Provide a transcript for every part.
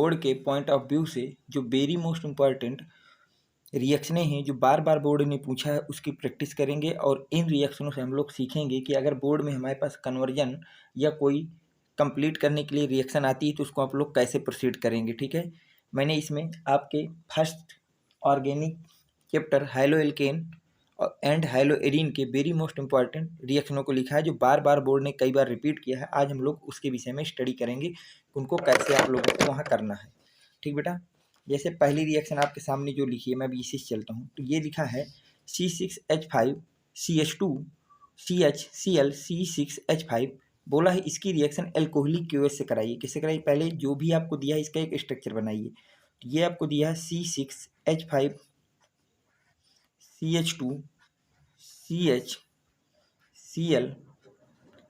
Board के point of view से जो वेरी मोस्ट इम्पॉर्टेंट रिएक्शनें हैं जो बार बार बोर्ड ने पूछा है उसकी प्रैक्टिस करेंगे, और इन रिएक्शनों से हम लोग सीखेंगे कि अगर बोर्ड में हमारे पास कन्वर्जन या कोई कंप्लीट करने के लिए रिएक्शन आती है तो उसको आप लोग कैसे प्रोसीड करेंगे। ठीक है, मैंने इसमें आपके first organic chapter high-low alkene and high-low arene के वेरी मोस्ट इंपॉर्टेंट रिएक्शनों को लिखा है जो बार बार बोर्ड ने कई बार रिपीट किया है। आज हम लोग उसके विषय में स्टडी करेंगे उनको कैसे आप लोगों को वहाँ करना है। ठीक बेटा, जैसे पहली रिएक्शन आपके सामने जो लिखी है, मैं अभी इसी से चलता हूँ। तो ये लिखा है C6H5 CH2 CHCl C6H5। बोला है इसकी रिएक्शन एल्कोहलिक क्यूएस से कराइए। किससे कराइए? पहले जो भी आपको दिया है इसका एक स्ट्रक्चर बनाइए। तो ये आपको दिया है C6H5 CH2 CHCl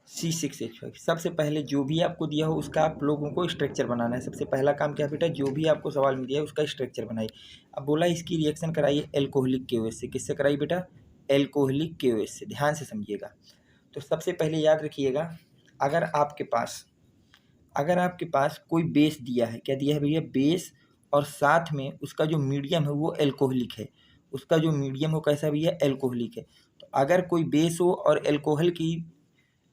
C6H5। सबसे पहले जो भी आपको दिया हो उसका आप लोगों को स्ट्रक्चर बनाना है। सबसे पहला काम क्या बेटा, जो भी आपको सवाल में दिया है उसका स्ट्रक्चर बनाइए। अब बोला इसकी रिएक्शन कराइए एल्कोहलिक केओएस से। किससे कराइए बेटा? एल्कोहलिक केओएस से। ध्यान से समझिएगा। तो सबसे पहले याद रखिएगा, अगर आपके पास कोई बेस दिया है, क्या दिया है भैया? बेस, और साथ में उसका जो मीडियम है वो एल्कोहलिक है। उसका जो मीडियम हो कैसा भैया? एल्कोहलिक है। तो अगर कोई बेस हो और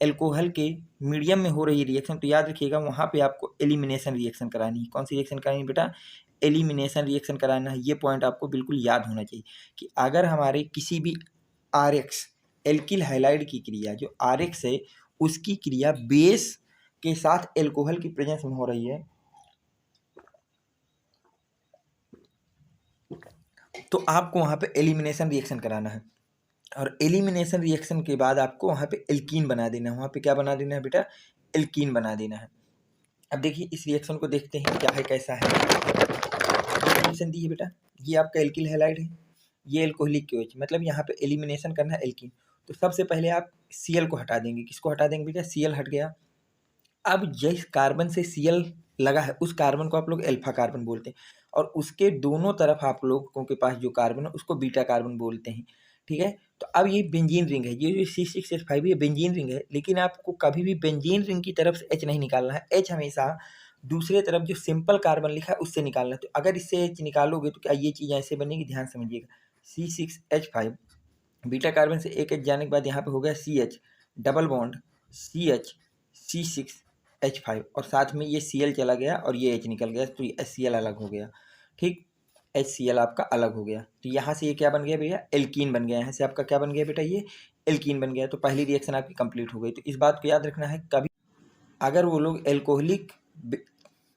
एल्कोहल के मीडियम में हो रही रिएक्शन, तो याद रखिएगा वहाँ पे आपको एलिमिनेशन रिएक्शन करानी है। कौन सी रिएक्शन करानी है बेटा? एलिमिनेशन रिएक्शन कराना है। ये पॉइंट आपको बिल्कुल याद होना चाहिए कि अगर हमारे किसी भी RX एल्किल हैलाइड की क्रिया, जो RX है उसकी क्रिया बेस के साथ एल्कोहल की प्रेजेंस में हो रही है, तो आपको वहाँ पे एलिमिनेशन रिएक्शन कराना है। और एलिमिनेशन रिएक्शन के बाद आपको वहाँ पे एल्कीन बना देना है। वहाँ पे क्या बना देना है बेटा? एल्कीन बना देना है। अब देखिए इस रिएक्शन को देखते हैं क्या है, कैसा है। रिएक्शन दी है बेटा, ये आपका एल्किल हैलाइड है, ये एल्कोहलिक KOH, मतलब यहाँ पे एलिमिनेशन करना है एल्कीन। तो सबसे पहले आप Cl को हटा देंगे। किसको हटा देंगे बेटा? Cl हट गया। अब जिस कार्बन से Cl लगा है उस कार्बन को आप लोग अल्फा कार्बन बोलते हैं, और उसके दोनों तरफ आप लोगों के पास जो कार्बन है उसको बीटा कार्बन बोलते हैं। ठीक है, तो अब ये बेंजीन रिंग है, ये जो C6H5 ये बेंजीन रिंग है, लेकिन आपको कभी भी बेंजीन रिंग की तरफ से H नहीं निकालना है। H हमेशा दूसरे तरफ जो सिंपल कार्बन लिखा है उससे निकालना है। तो अगर इससे H निकालोगे तो क्या ये चीज़ ऐसे बनेगी? ध्यान समझिएगा, C6H5 बीटा कार्बन से एक H जाने के बाद यहाँ पे हो गया CH double bond CH C6H5, और साथ में ये Cl चला गया और ये H निकल गया, तो ये HCl अलग हो गया। ठीक, HCl आपका अलग हो गया। तो यहाँ से ये क्या बन गया भैया? एल्कीन बन गया। यहाँ से आपका क्या बन गया बेटा? ये एल्कीन बन गया। तो पहली रिएक्शन आपकी कंप्लीट हो गई। तो इस बात को याद रखना है, कभी अगर वो लोग एल्कोहलिक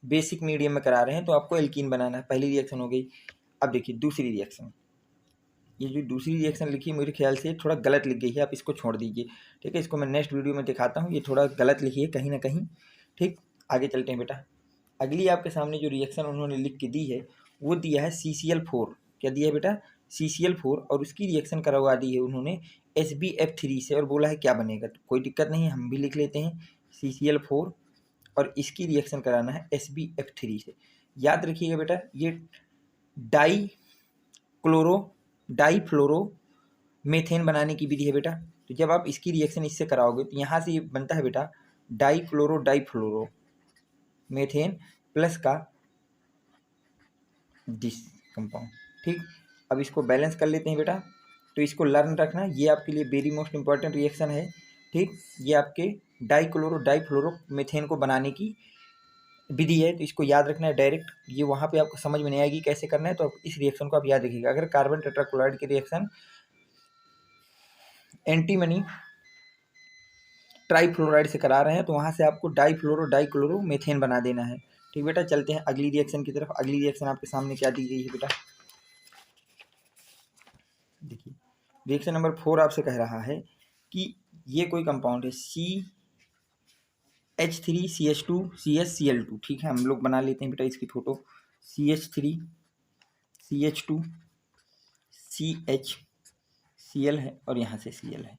बेसिक मीडियम में करा रहे हैं तो आपको एल्कीन बनाना है। पहली रिएक्शन हो गई। अब देखिए दूसरी रिएक्शन, ये जो दूसरी रिएक्शन लिखी है मेरे ख्याल से थोड़ा गलत लिख गई है, आप इसको छोड़ दीजिए। ठीक है, इसको मैं नेक्स्ट वीडियो में दिखाता हूँ, ये थोड़ा गलत लिखी है कहीं ना कहीं। ठीक, आगे चलते हैं बेटा। अगली आपके सामने जो रिएक्शन उन्होंने लिख के दी है वो दिया है CCl4। क्या दिया है बेटा? CCl4, और उसकी रिएक्शन करवा दी है उन्होंने SbF3 से, और बोला है क्या बनेगा। तो कोई दिक्कत नहीं है, हम भी लिख लेते हैं CCl4, और इसकी रिएक्शन कराना है SbF3 से। याद रखिएगा बेटा, ये डाईफ्लोरो मेथेन बनाने की विधि है बेटा। तो जब आप इसकी रिएक्शन इससे कराओगे तो यहाँ से ये बनता है बेटा डाईफ्लोरो मेथेन प्लस का दिस कंपाउंड। ठीक, अब इसको बैलेंस कर लेते हैं बेटा। तो इसको लर्न रखना, ये आपके लिए वेरी मोस्ट इंपॉर्टेंट रिएक्शन है। ठीक, ये आपके डाईफ्लोरो मेथेन को बनाने की विधि है, तो इसको याद रखना है डायरेक्ट। ये वहाँ पे आपको समझ में नहीं आएगी कैसे करना है, तो इस रिएक्शन को आप याद रखिएगा। अगर कार्बन टेट्राक्लोराइड की रिएक्शन एंटीमनी ट्राईफ्लोराइड से करा रहे हैं तो वहाँ से आपको डाईक्लोरो मेथेन बना देना है। ठीक बेटा, चलते हैं अगली रिएक्शन की तरफ। अगली रिएक्शन आपके सामने क्या दी गई है बेटा? देखिए रिएक्शन नंबर 4 आपसे कह रहा है कि ये कोई कंपाउंड है CH3CH2 CHCl2। ठीक है, हम लोग बना लेते हैं बेटा इसकी फोटो। CH3CH2 CHCl है और यहाँ से Cl है।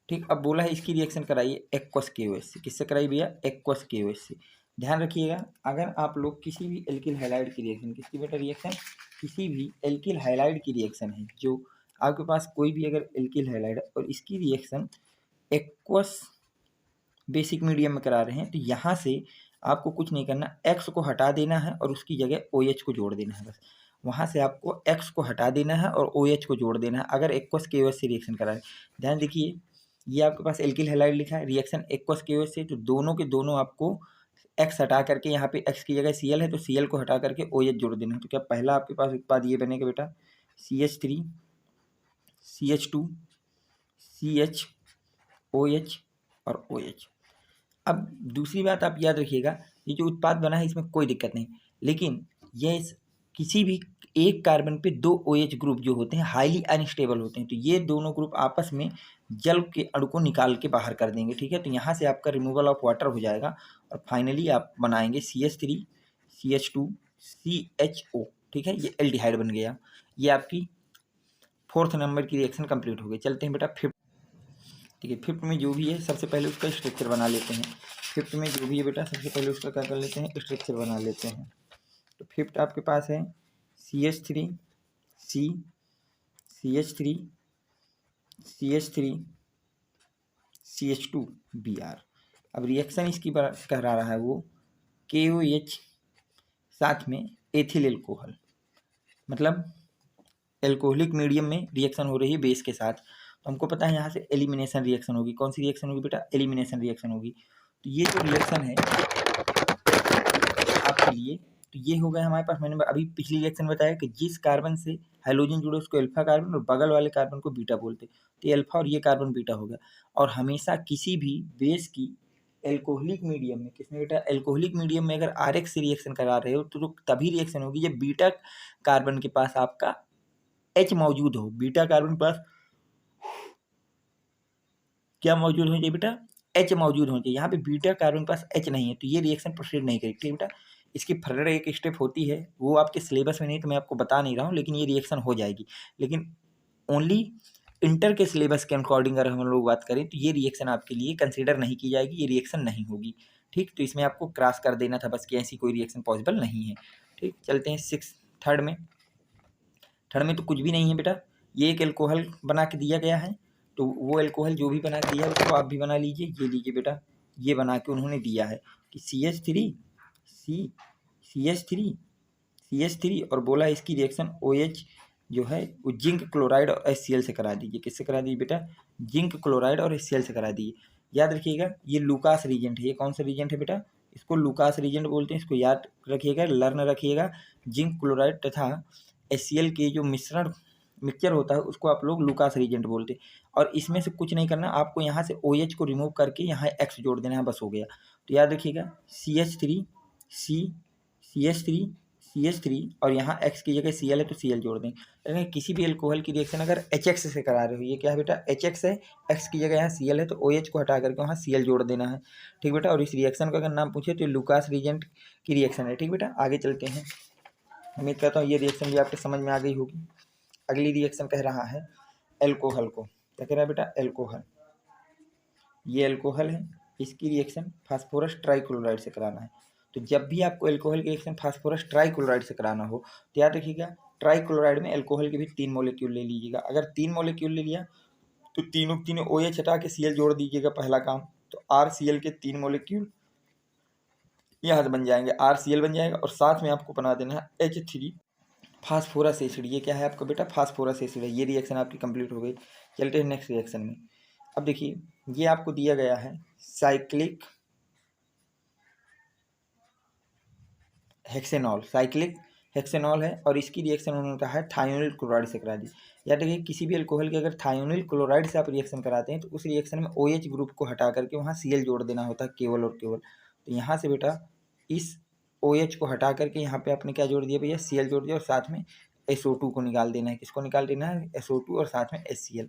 ठीक, अब बोला है इसकी रिएक्शन कराइए एक्वस KOH से। किससे कराइए भैया? एक्वस KOH से। ध्यान रखिएगा, अगर आप लोग किसी भी एल्किल हैलाइड की रिएक्शन, किसकी बेटा रिएक्शन? किसी भी एल्किल हैलाइड की रिएक्शन है, जो आपके पास कोई भी अगर एल्किल हैलाइड है और इसकी रिएक्शन एक्वस बेसिक मीडियम में करा रहे हैं, तो यहाँ से आपको कुछ नहीं करना, X को हटा देना है और उसकी जगह OH को जोड़ देना है बस। वहाँ से आपको X को हटा देना है और OH को जोड़ देना है अगर एक्वस KOH से रिएक्शन करा है। ध्यान देखिए, ये आपके पास एल्किल हैलाइड लिखा है, रिएक्शन एक्वस KOH से, तो दोनों के दोनों आपको X हटा करके, यहाँ पे X की जगह Cl है तो Cl को हटा करके OH जोड़ देना है। तो क्या पहला आपके पास उत्पाद ये बनेगा बेटा CH3 CH2 CH OH और OH। अब दूसरी बात आप याद रखिएगा, ये जो उत्पाद बना है इसमें कोई दिक्कत नहीं, लेकिन ये किसी भी एक कार्बन पे 2 OH ग्रुप जो होते हैं हाईली अनस्टेबल होते हैं, तो ये दोनों ग्रुप आपस में जल के अणु को निकाल के बाहर कर देंगे, ठीक है। तो यहाँ से आपका रिमूवल ऑफ वाटर हो जाएगा और फाइनली आप बनाएंगे CH3 CH2 CHO, ठीक है। ये एल्डिहाइड बन गया। ये आपकी 4th नंबर की रिएक्शन कंप्लीट हो गई। चलते हैं बेटा 5th, ठीक है। 5th में जो भी है सबसे पहले उसका स्ट्रक्चर बना लेते हैं। 5th में जो भी है बेटा सबसे पहले उसका क्या कर लेते हैं, स्ट्रक्चर बना लेते हैं। तो 5th आपके पास है CH3 C CH3 CH3 CH2 Br। अब रिएक्शन इसकी कह रहा है वो KOH साथ में एथिल एल्कोहल, मतलब एल्कोहलिक मीडियम में रिएक्शन हो रही है बेस के साथ। तो हमको पता है यहाँ से एलिमिनेशन रिएक्शन होगी। कौन सी रिएक्शन होगी बेटा, एलिमिनेशन रिएक्शन होगी। तो ये जो रिएक्शन है आपके लिए, तो ये हो गया हमारे पास, मैंने अभी पिछली रिएक्शन बताया कि जिस कार्बन से हाइड्रोजन जुड़े उसको अल्फा कार्बन और बगल वाले कार्बन को बीटा बोलते, तो ये अल्फा और ये कार्बन बीटा हो गया। और हमेशा किसी भी बेस की एल्कोहलिक मीडियम में, किसमें बेटा, एल्कोहलिक मीडियम में अगर RX से रिएक्शन करा रहे हो तो तभी रिएक्शन होगी जब बीटा कार्बन के पास आपका H मौजूद हो। बीटा कार्बन पास क्या मौजूद होना चाहिए बेटा, H मौजूद होना चाहिए। यहाँ पे बीटा कार्बन पास H नहीं है तो ये रिएक्शन प्रोसीड नहीं करेगी, ठीक बेटा। इसकी फर्दर एक स्टेप होती है, वो आपके सिलेबस में नहीं तो मैं आपको बता नहीं रहा हूँ, लेकिन ये रिएक्शन हो जाएगी। लेकिन ओनली इंटर के सिलेबस के अकॉर्डिंग अगर हम लोग बात करें तो ये रिएक्शन आपके लिए कंसिडर नहीं की जाएगी, ये रिएक्शन नहीं होगी, ठीक। तो इसमें आपको क्रॉस कर देना था बस कि ऐसी कोई रिएक्शन पॉसिबल नहीं है, ठीक। चलते हैं 6th, थर्ड में तो कुछ भी नहीं है बेटा। ये एक एल्कोहल बना के दिया गया है, तो वो एल्कोहल जो भी बना के दिया है उसको आप भी बना लीजिए। ये लीजिए बेटा, ये बना के उन्होंने दिया है कि CH3 और बोला इसकी रिएक्शन OH जो है वो जिंक क्लोराइड और HCl से करा दीजिए। किससे करा दीजिए बेटा, जिंक क्लोराइड और HCl से करा दीजिए। याद रखिएगा ये लूकास रीजेंट है। ये कौन सा रीजेंट है बेटा, इसको लूकास रीजेंट बोलते हैं, इसको याद रखिएगा, लर्न रखिएगा। जिंक क्लोराइड तथा HCl के जो मिक्सचर होता है उसको आप लोग लूकास रीजेंट बोलते हैं। और इसमें से कुछ नहीं करना, आपको यहाँ से OH को रिमूव करके यहाँ X जोड़ देना है, बस हो गया। तो याद रखिएगा CH3 और यहाँ X की जगह Cl है तो Cl जोड़ दें। अगर किसी भी एल्कोहल की रिएक्शन अगर HX से करा रहे हो, ये क्या है बेटा, HX है, X की जगह यहाँ Cl है तो OH को हटा करके वहाँ Cl जोड़ देना है, ठीक बेटा। और इस रिएक्शन का अगर नाम पूछे तो लूकास रीजेंट की रिएक्शन है, ठीक बेटा। आगे चलते हैं, उम्मीद करता हूँ ये रिएक्शन भी आपके समझ में आ गई होगी। अगली रिएक्शन कह रहा है एल्कोहल को, क्या कह रहा है बेटा, एल्कोहल। ये एल्कोहल है, इसकी रिएक्शन फास्फोरस ट्राइक्लोराइड से कराना है। तो जब भी आपको एल्कोहल की रिएक्शन फास्फोरस ट्राइक्लोराइड से कराना हो तो याद रखिएगा ट्राइक्लोराइड में एल्कोहल के भी 3 मॉलिक्यूल ले लीजिएगा। अगर 3 मॉलिक्यूल ले लिया तो तीनों OH हटा के Cl जोड़ दीजिएगा, पहला काम। तो RCl के 3 मॉलिक्यूल यहाँ से बन जाएंगे, RCl बन जाएगा और साथ में आपको बना देना है H3 फास्फोरस एसिड। ये क्या है आपका बेटा, फास्फोरस एसिड है। ये रिएक्शन आपकी कंप्लीट हो गई। चलते हैं नेक्स्ट रिएक्शन में। अब देखिए ये आपको दिया गया है साइक्लिक हेक्सेनॉल है और इसकी रिएक्शन उन्होंने कहा है थायोनिल क्लोराइड से करा दी। याद रखिए किसी भी एल्कोहल की अगर थायोनिल क्लोराइड से आप रिएक्शन कराते हैं तो उस रिएक्शन में OH ग्रुप को हटा करके वहाँ Cl जोड़ देना होता है केवल और केवल। तो यहाँ से बेटा इस OH को हटा करके यहाँ पे आपने क्या जोड़ दिया भैया, Cl जोड़ दिया और साथ में SO2 को निकाल देना है। किसको निकाल देना है, SO2 और साथ में HCl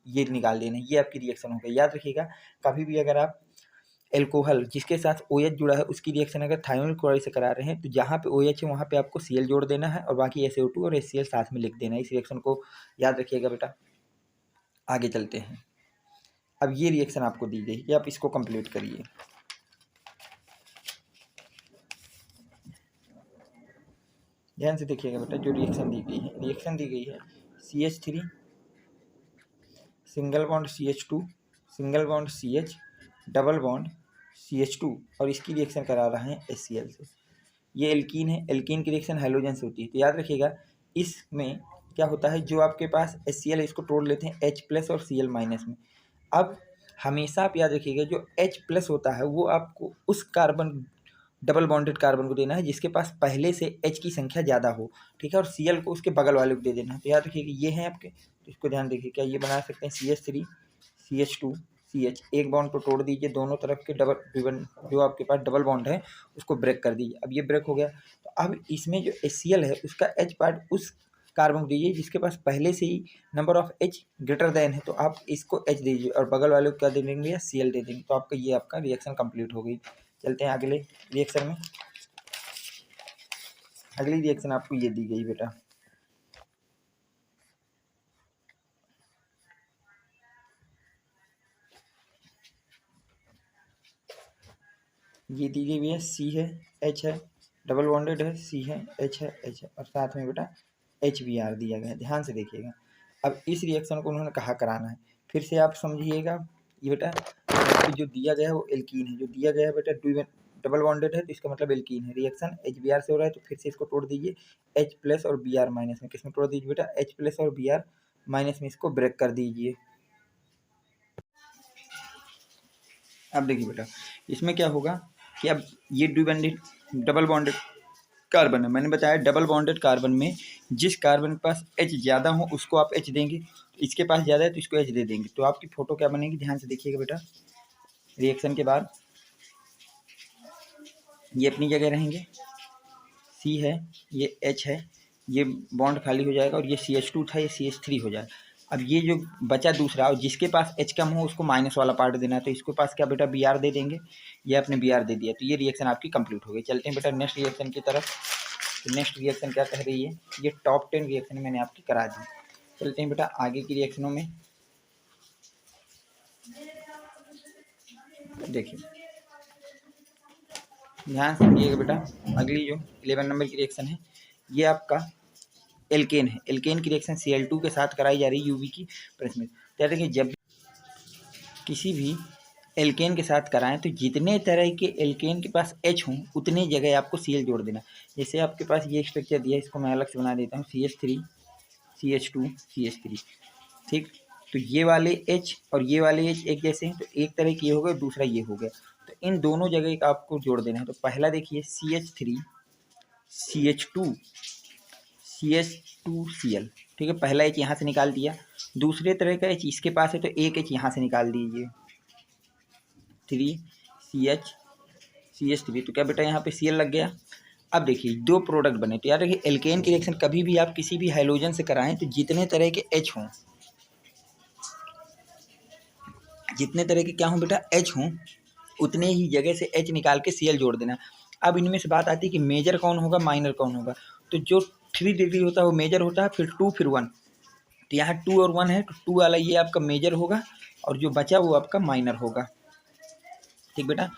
ये निकाल देना है। ये आपकी रिएक्शन हो गई। याद रखिएगा कभी भी अगर आप एल्कोहल जिसके साथ OH जुड़ा है उसकी रिएक्शन अगर थायोनिल क्लोराइड से करा रहे हैं तो जहाँ पे OH है वहाँ पे आपको Cl जोड़ देना है और बाकी SO2 और HCl साथ में लिख देना है। इस रिएक्शन को याद रखिएगा बेटा। आगे चलते हैं। अब ये रिएक्शन आपको दी गई है, आप इसको कंप्लीट करिए। ध्यान से देखिएगा बेटा, जो रिएक्शन दी गई है CH3 single bond CH2 single bond CH double bond CH2 और इसकी रिएक्शन करा रहे हैं HCl से। ये एल्कीन है, एल्कीन की रिएक्शन हाइड्रोजन से होती है। तो याद रखिएगा इसमें क्या होता है, जो आपके पास HCl है इसको तोड़ लेते हैं H+ और Cl- में। अब हमेशा आप याद रखिएगा जो H+ होता है वो आपको उस कार्बन, डबल बॉन्डेड कार्बन को देना है जिसके पास पहले से H की संख्या ज़्यादा हो, ठीक है, और Cl को उसके बगल वाले को दे देना है। तो याद रखिएगा ये हैं आपके, तो इसको ध्यान देखिए, क्या ये बना सकते हैं CH3 CH2 CH, एक बॉन्ड को तोड़ दीजिए, दोनों तरफ के डबल जो आपके पास डबल बॉन्ड है उसको ब्रेक कर दीजिए। अब ये ब्रेक हो गया, तो अब इसमें जो HCl है उसका H पार्ट उस कार्बन को दीजिए जिसके पास पहले से ही number of H greater than है, तो आप इसको H दीजिए और बगल वाले को क्या दे देंगे, Cl दे देंगे। तो आपका ये आपका रिएक्शन कंप्लीट हो गई। चलते हैं अगले रिएक्शन में। अगली रिएक्शन आपको ये दी गई बेटा, ये दी गई है, C है, H है, डबल बॉन्डेड है, C है, H है, H है, और साथ में बेटा HBr दिया गया है। ध्यान से देखिएगा। अब इस रिएक्शन को उन्होंने कहाँ कराना है, फिर से आप समझिएगा। ये बेटा जो दिया गया है वो एल्कीन है, जो दिया गया है बेटा डबल बॉन्डेड है तो इसका मतलब एल्कीन है। रिएक्शन HBr से हो रहा है, तो फिर से इसको तोड़ दीजिए H+ और Br- में। किसमें तोड़ दीजिए बेटा, H+ और Br- में इसको ब्रेक कर दीजिए। अब देखिए बेटा इसमें क्या होगा कि अब ये डबल बॉन्डेड कार्बन है, मैंने बताया डबल बॉन्डेड कार्बन में जिस कार्बन के पास H ज़्यादा हो उसको आप H देंगे, इसके पास ज़्यादा है तो इसको H दे देंगे। तो आपकी फ़ोटो क्या बनेगी, ध्यान से देखिएगा बेटा। रिएक्शन के बाद ये अपनी जगह रहेंगे, C है, ये H है, ये बॉन्ड खाली हो जाएगा और ये CH2 था, ये CH3 हो जाएगा। अब ये जो बचा दूसरा, और जिसके पास H कम हो उसको माइनस वाला पार्ट देना है, तो इसके पास क्या बेटा Br दे देंगे, ये आपने Br दे दिया। तो ये रिएक्शन आपकी कंप्लीट हो गई। चलते हैं बेटा नेक्स्ट रिएक्शन की तरफ। तो नेक्स्ट रिएक्शन क्या कह रही है, ये टॉप 10 रिएक्शन मैंने आपकी करा दी। चलते हैं बेटा आगे की रिएक्शनों में। देखिए ध्यान से समझिएगा बेटा, अगली जो 11 नंबर की रिएक्शन है ये आपका एल्केन है। एल्केन की रिएक्शन Cl2 के साथ कराई जा रही है यूवी की प्रेस में। तो देखिए जब किसी भी एल्केन के साथ कराएं तो जितने तरह के एल्केन के पास H हों उतने जगह आपको Cl जोड़ देना। जैसे आपके पास ये स्ट्रक्चर दिया है, इसको मैं अलग से बना देता हूँ, CH3 CH2 CH3, ठीक। तो ये वाले H और ये वाले H एक जैसे हैं, तो एक तरह की ये हो गया, दूसरा ये हो गया, तो इन दोनों जगह का आपको जोड़ देना है। तो पहला देखिए CH3 CH2 CH2Cl, ठीक है, पहला H यहाँ से निकाल दिया। दूसरे तरह का H इसके पास है तो एक H यहाँ से निकाल दीजिए, 3CH तो क्या बेटा यहाँ पे Cl लग गया। अब देखिए दो प्रोडक्ट बने, तो याद रखिए एल्केन की रिएक्शन कभी भी आप किसी भी हाइड्रोजन से कराएं तो जितने तरह के H हों, जितने तरह के क्या हों बेटा H हों, उतने ही जगह से H निकाल के Cl जोड़ देना। अब इनमें से बात आती है कि मेजर कौन होगा, माइनर कौन होगा। तो जो 3 डिग्री होता है वो मेजर होता है, फिर 2 फिर 1। तो यहाँ 2 और 1 है, तो 2 वाला ये आपका मेजर होगा और जो बचा वो आपका माइनर होगा, ठीक बेटा।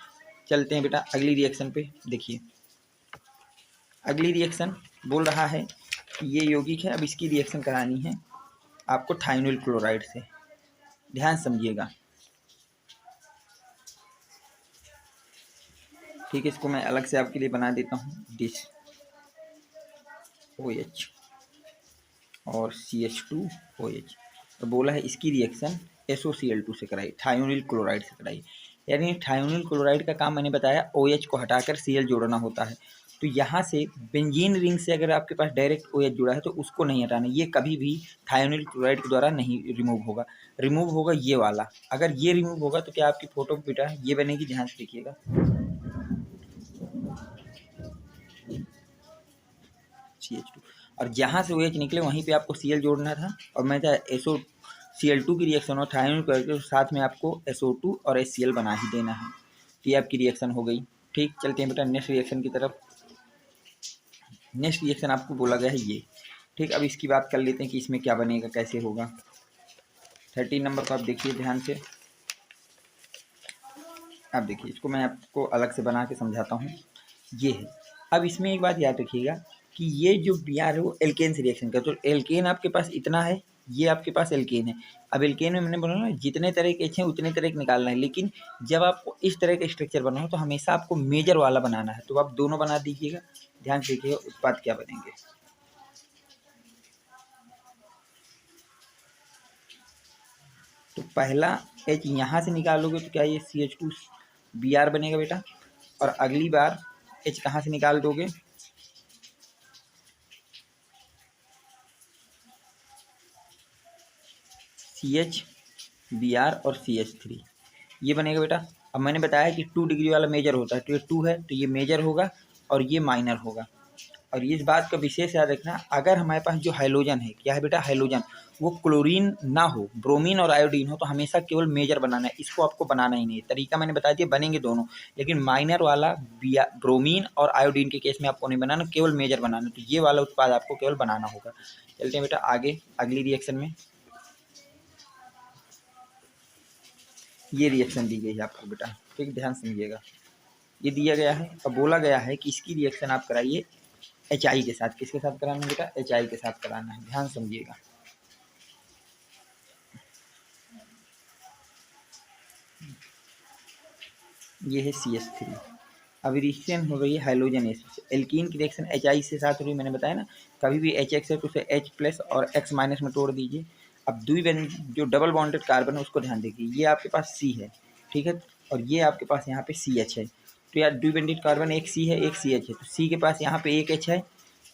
चलते हैं बेटा अगली रिएक्शन पे। देखिए अगली रिएक्शन बोल रहा है कि ये यौगिक है, अब इसकी रिएक्शन करानी है आपको थायोनिल क्लोराइड से। ध्यान समझिएगा, ठीक है। इसको मैं अलग से आपके लिए बना देता हूँ, डिश OH और CH2OH। तो बोला है इसकी रिएक्शन SOCl2 से कराई, थायोनिल क्लोराइड से कराई। यानी थायोनिल क्लोराइड का काम मैंने बताया OH को हटाकर Cl जोड़ना होता है। तो यहाँ से बेंजीन रिंग से अगर आपके पास डायरेक्ट OH जुड़ा है तो उसको नहीं हटाना, ये कभी भी थायोनिल क्लोराइड के द्वारा नहीं रिमूव होगा। रिमूव होगा ये वाला, अगर ये रिमूव होगा तो क्या आपकी फोटो बेटा ये बनेगी, ध्यान से देखिएगा। CH2 और जहाँ से OH निकले वहीं पे आपको Cl जोड़ना था, और मैं था SOCl2 की रिएक्शन और थायोनिल क्लोराइड के साथ में आपको SO2 और HCl बना ही देना है। तो ये आपकी रिएक्शन हो गई, ठीक। चलते हैं बेटा नेक्स्ट रिएक्शन की तरफ। नेक्स्ट रिएक्शन आपको बोला गया है ये, ठीक। अब इसकी बात कर लेते हैं कि इसमें क्या बनेगा, कैसे होगा। 13 नंबर को आप देखिए ध्यान से। अब देखिए इसको मैं आपको अलग से बना के समझाता हूँ, ये है। अब इसमें एक बात याद रखिएगा कि ये जो Br है वो एल्केन से रिएक्शन कर, तो एल्केन आपके पास इतना है ये आपके पास एल्केन है। अब एल्केन में मैंने बोला ना जितने तरह के एच हैं उतने तरह के निकालना है, लेकिन जब आपको इस तरह का स्ट्रक्चर बनाना हो तो हमेशा आपको मेजर वाला बनाना है। तो आप दोनों बना दीजिएगा, ध्यान से देखिएगा उत्पाद क्या बनेंगे। तो पहला एच यहाँ से निकालोगे तो क्या ये CH2Br बनेगा बेटा, और अगली बार एच कहाँ से निकाल दोगे, CHBr और CH3 ये बनेगा बेटा। अब मैंने बताया कि 2 डिग्री वाला मेजर होता है, तो ये 2 है तो ये मेजर होगा और ये माइनर होगा। और इस बात का विशेष याद रखना, अगर हमारे पास जो हाइलोजन है, क्या है बेटा हाइलोजन, वो क्लोरीन ना हो, ब्रोमीन और आयोडीन हो, तो हमेशा केवल मेजर बनाना है, इसको आपको बनाना ही नहीं है। तरीका मैंने बता दिया, बनेंगे दोनों, लेकिन माइनर वाला ब्रोमीन और आयोडीन के केस में आपको नहीं बनाना, केवल मेजर बनाना। तो ये वाला उत्पाद आपको केवल बनाना होगा। चलते हैं बेटा आगे अगली रिएक्शन में। ये रिएक्शन दी गई है आपको बेटा, ठीक ध्यान समझिएगा। ये दिया गया है और बोला गया है कि इसकी रिएक्शन आप कराइए HI के साथ। किसके साथ कराना है बेटा, HI के साथ कराना है, ध्यान समझिएगा। ये है CH3। अब रिएक्शन हो रही है हाइलोजन एसिड से। एल्कीन की रिएक्शन HI से साथ हो रही है, मैंने बताया ना, कभी भी HX है तो उसे H+ और X- में तोड़ दीजिए। अब जो डबल बॉन्डेड कार्बन है उसको ध्यान देखिए, ये आपके पास C है, ठीक है, और ये आपके पास यहाँ पे CH है। तो यार द्विबंधित कार्बन एक C है एक CH है, तो C के पास यहाँ पे एक H है,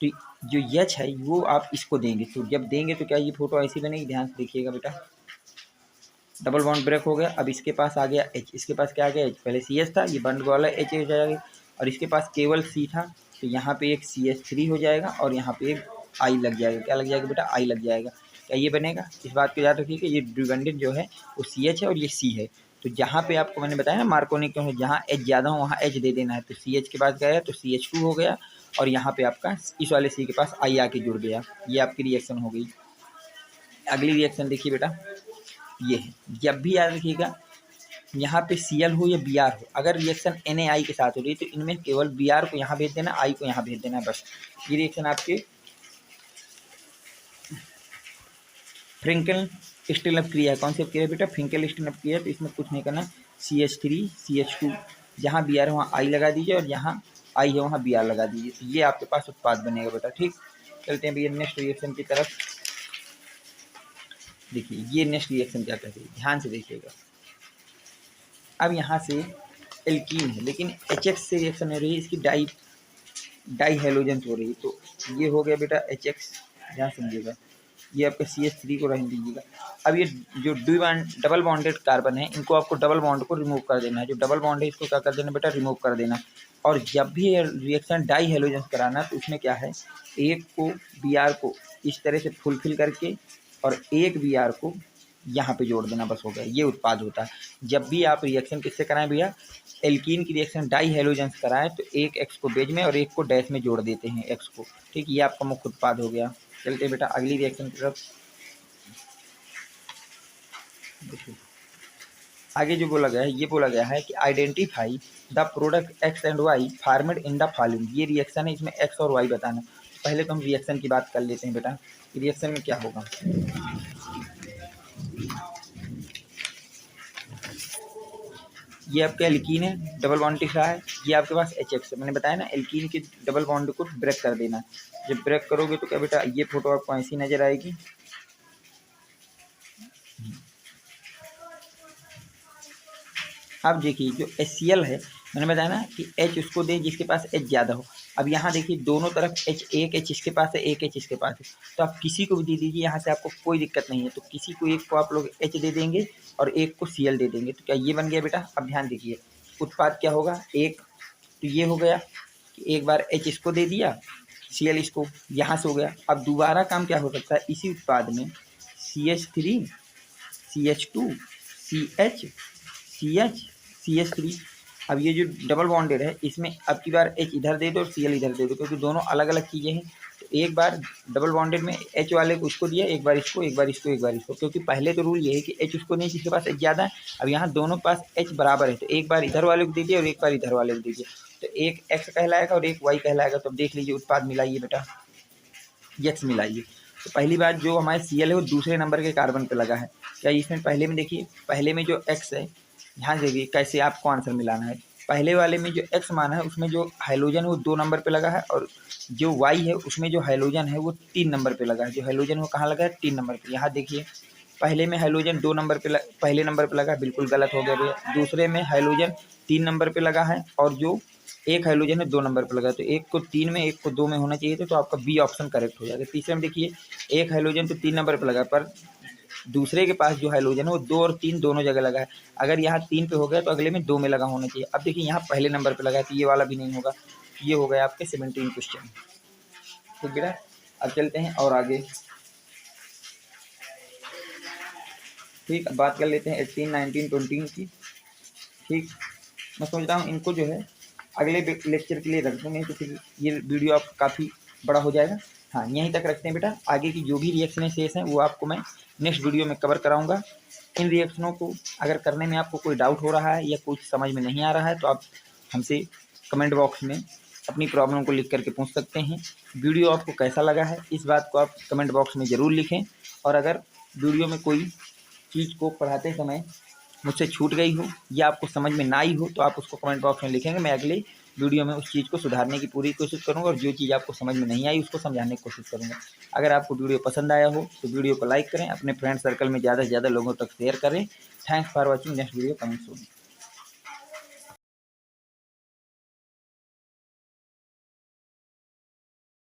तो जो H है वो आप इसको देंगे। तो जब देंगे तो क्या ये फोटो ऐसी बनेगी, ध्यान से देखिएगा बेटा। डबल बॉन्ड ब्रेक हो गया, अब इसके पास आ गया H, इसके पास क्या आ गया H, पहले CH था, ये बंद वाला H हो जाएगा, और इसके पास केवल C था, तो यहाँ पे एक CH3 हो जाएगा और यहाँ पे एक I लग जाएगा। क्या लग जाएगा बेटा, I लग जाएगा। क्या ये बनेगा, इस बात को याद रखिए कि ये द्विबंधित जो है वो CH है और ये C है। तो जहाँ पे आपको मैंने बताया ना मार्कोनी क्यों है, जहाँ H ज़्यादा हो वहाँ H दे देना है। तो CH के पास गया तो CH2 हो गया, और यहाँ पे आपका इस वाले C के पास I आके जुड़ गया। ये आपकी रिएक्शन हो गई। अगली रिएक्शन देखिए बेटा, ये है, जब भी याद रखिएगा यहाँ पे Cl हो या Br हो, अगर रिएक्शन NaI के साथ हो रही है तो इनमें केवल Br को यहाँ भेज देना, I को यहाँ भेज देना, बस। ये रिएक्शन आपके फ्रिंकल स्टीनअप क्रिया है। कौन सी क्रिया है बेटा, फ्रिंकल स्टीनअप क्रिया है। तो इसमें कुछ नहीं करना, CH3 CH2, जहाँ Br है वहाँ I लगा दीजिए और जहाँ I है वहाँ Br लगा दीजिए, तो ये आपके पास उत्पाद बनेगा बेटा, ठीक। चलते हैं भैया नेक्स्ट रिएक्शन की तरफ। देखिए ये नेक्स्ट रिएक्शन क्या कहती है, ध्यान से देखिएगा। अब यहाँ से एल्कीन है, लेकिन HX से रिएक्शन हो रही है, इसकी डाई हेलोजन हो रही है। तो ये हो गया बेटा HX, ध्यान समझिएगा। ये आपके CH3 को रहने दीजिएगा। अब ये जो डबल बॉन्डेड कार्बन है, इनको आपको डबल बॉन्ड को रिमूव कर देना है। जो डबल बॉन्ड है इसको क्या कर देना बेटा, रिमूव कर देना। और जब भी रिएक्शन डाई हेलोजन कराना तो उसमें क्या है, एक को Br को इस तरह से फुलफिल करके और एक Br को यहाँ पे जोड़ देना, बस हो गया, ये उत्पाद होता है। जब भी आप रिएक्शन किससे कराएं भैया, एल्कीन की रिएक्शन डाई हेलोजन से कराएं तो एक X को बेज में और एक को डैश में जोड़ देते हैं X को, ठीक। ये आपका मुख्य उत्पाद हो गया। चलते बेटा अगली रिएक्शन की तरफ। देखिए आगे जो बोला गया है, ये बोला गया है कि identify the product X and Y formed in the following. ये रिएक्शन है, इसमें X और Y बताना। पहले तो हम रिएक्शन की बात कर लेते हैं बेटा, रिएक्शन में क्या होगा। ये आपका एल्कीन है, डबल बॉन्ड दिख रहा है, ये आपके पास HX है। मैंने बताया ना एल्कीन के डबल बॉन्ड को ब्रेक कर देना। जब ब्रेक करोगे तो क्या बेटा, ये फोटो आपको ऐसी नजर आएगी। अब देखिए जो HCl है, मैंने बताया ना कि H उसको दे जिसके पास H ज़्यादा हो। अब यहाँ देखिए दोनों तरफ H, एक H इसके पास है एक H इसके पास है, तो आप किसी को भी दे दीजिए, यहाँ से आपको कोई दिक्कत नहीं है। तो किसी को एक को आप लोग H दे देंगे और एक को Cl दे देंगे, तो क्या ये बन गया बेटा। अब ध्यान देखिए उत्पाद क्या होगा, एक तो ये हो गया कि एक बार H इसको दे दिया, Cl इसको, यहाँ से हो गया। अब दोबारा काम क्या हो सकता है, इसी उत्पाद में CH3 CH2 CH CH CH3। अब ये जो डबल बॉन्डेड है इसमें अब की बार H इधर दे दो और Cl इधर दे दो, क्योंकि दोनों अलग अलग चीज़ें हैं। तो एक बार डबल बॉन्डेड में H वाले को उसको दिया, एक बार इसको एक बार इसको एक बार इसको, क्योंकि पहले तो रूल ये है कि H उसको नहीं जिसके पास H ज़्यादा है। अब यहाँ दोनों के पास H बराबर है, तो एक बार इधर वाले को दीजिए और एक बार इधर वाले को दीजिए, तो एक X कहलाएगा और एक Y कहलाएगा। तो अब देख लीजिए उत्पाद मिलाइए बेटा, X मिलाइए। तो पहली बात जो हमारे Cl है वो दूसरे नंबर के कार्बन पे लगा है। क्या इसमें पहले में देखिए, पहले में जो X है, यहाँ देखिए कैसे आपको आंसर मिलाना है। पहले वाले में जो X मान है उसमें जो हाइड्रोजन है वो 2 नंबर पे लगा है, और जो Y है उसमें जो हाइड्रोजन है वो 3 नंबर पे लगा है। जो हाइड्रोजन वो कहाँ लगा है? 3 नंबर पे। यहाँ देखिए पहले में हाइड्रोजन 2 नंबर पे पहले नंबर पे लगा है, बिल्कुल गलत हो गया भैया। दूसरे में हाइड्रोजन 3 नंबर पे लगा है, और जो एक हाइड्रोजन है 2 नंबर पे लगा है। तो एक को 3 में, एक को 2 में होना चाहिए था, तो आपका बी ऑप्शन करेक्ट हो जाएगा। तीसरे में देखिए एक हाइड्रोजन तो 3 नंबर पे लगा है, पर दूसरे के पास जो हाइड्रोजन है वो 2 और 3 दोनों जगह लगा है। अगर यहाँ 3 पे हो गया तो अगले में 2 में लगा होना चाहिए। अब देखिए यहाँ पहले नंबर पे लगा है, तो ये वाला भी नहीं होगा। ये हो गया आपके 17 क्वेश्चन। ठीक बेटा, अब चलते हैं और आगे। ठीक, अब बात कर लेते हैं 18, 19, 20 की। ठीक, मैं सोच रहा हूँ इनको जो है अगले लेक्चर के लिए रख दूँ, नहीं तो फिर ये वीडियो आपका काफ़ी बड़ा हो जाएगा। हाँ, यहीं तक रखते हैं बेटा। आगे की जो भी रिएक्शनें शेष हैं वो आपको मैं नेक्स्ट वीडियो में कवर कराऊंगा। इन रिएक्शनों को अगर करने में आपको कोई डाउट हो रहा है या कुछ समझ में नहीं आ रहा है तो आप हमसे कमेंट बॉक्स में अपनी प्रॉब्लम को लिख करके पूछ सकते हैं। वीडियो आपको कैसा लगा है इस बात को आप कमेंट बॉक्स में ज़रूर लिखें, और अगर वीडियो में कोई चीज़ को पढ़ाते समय मुझसे छूट गई हो या आपको समझ में ना आई हो तो आप उसको कमेंट बॉक्स में लिखेंगे। मैं अगले वीडियो में उस चीज़ को सुधारने की पूरी कोशिश करूंगा, और जो चीज़ आपको समझ में नहीं आई उसको समझाने की कोशिश करूंगा। अगर आपको वीडियो पसंद आया हो तो वीडियो को लाइक करें, अपने फ्रेंड सर्कल में ज़्यादा से ज़्यादा लोगों तक शेयर करें। Thanks for watching, next video coming soon.